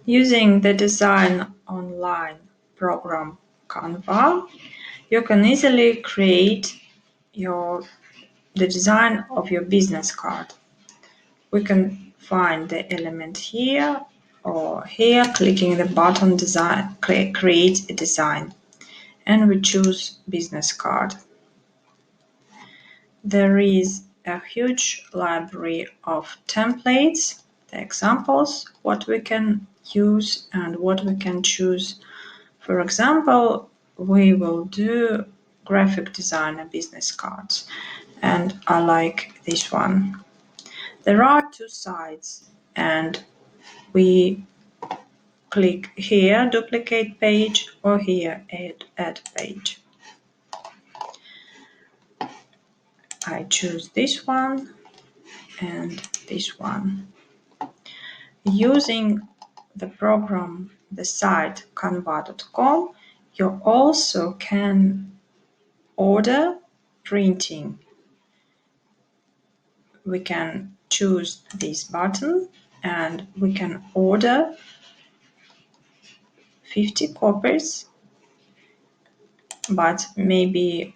Using the design online program Canva, you can easily create the design of your business card. We can find the element here or here, clicking the button design, create a design, and we choose business card. There is a huge library of templates, the examples, what we can use and what we can choose. For example, we will do graphic designer business cards, and I like this one. There are two sides, and we click here, duplicate page, or here, add page. I choose this one and this one. Using the program, the site canva.com, you also can order printing. We can choose this button and we can order 50 copies, but maybe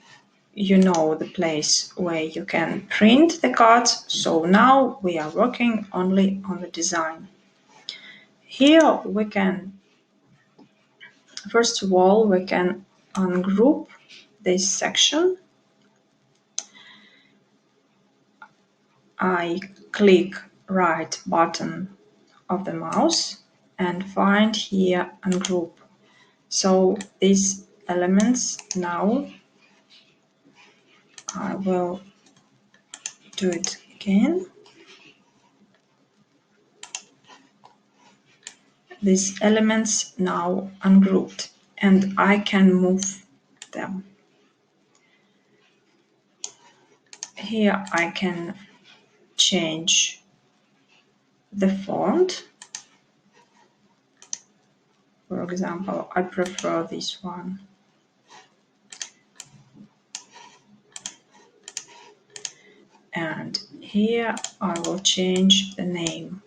you know the place where you can print the cards. So now we are working only on the design. Here we can, first of all, we can ungroup this section. I click right button of the mouse and find here ungroup. So these elements now, I will do it again. These elements now ungrouped and I can move them. Here I can change the font. For example, I prefer this one. And here I will change the name.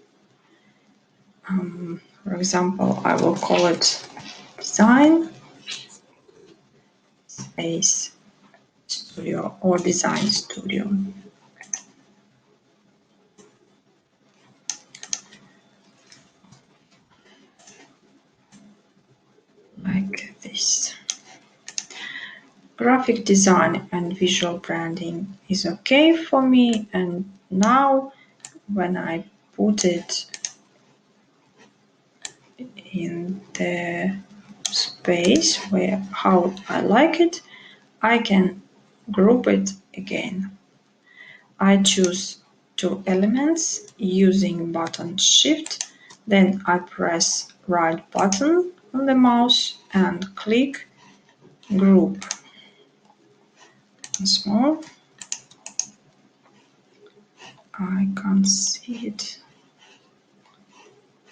For example, I will call it Design Space Studio or Design Studio. Like this. Graphic design and visual branding is okay for me, and now when I put it in the space where how I like it, I can group it again. I choose two elements using button Shift, then I press right button on the mouse and click Group. Once more. I can't see it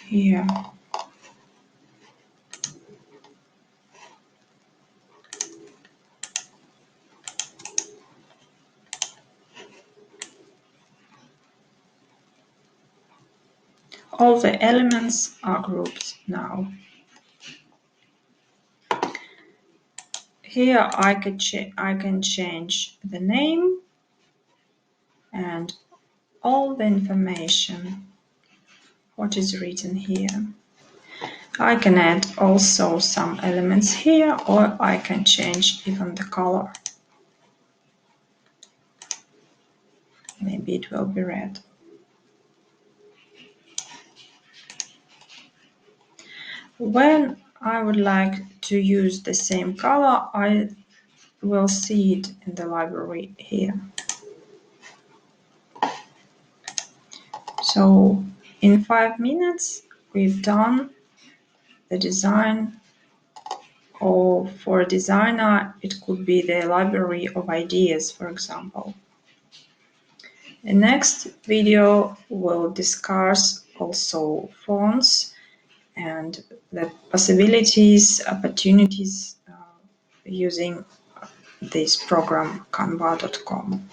here. All the elements are grouped now. Here I can change the name and all the information what is written here. I can add also some elements here, or I can change even the color. Maybe it will be red. When I would like to use the same color, I will see it in the library here. So in 5 minutes, we've done the design, or for a designer, it could be the library of ideas, for example. The next video will discuss also fonts and the possibilities, opportunities using this program canva.com.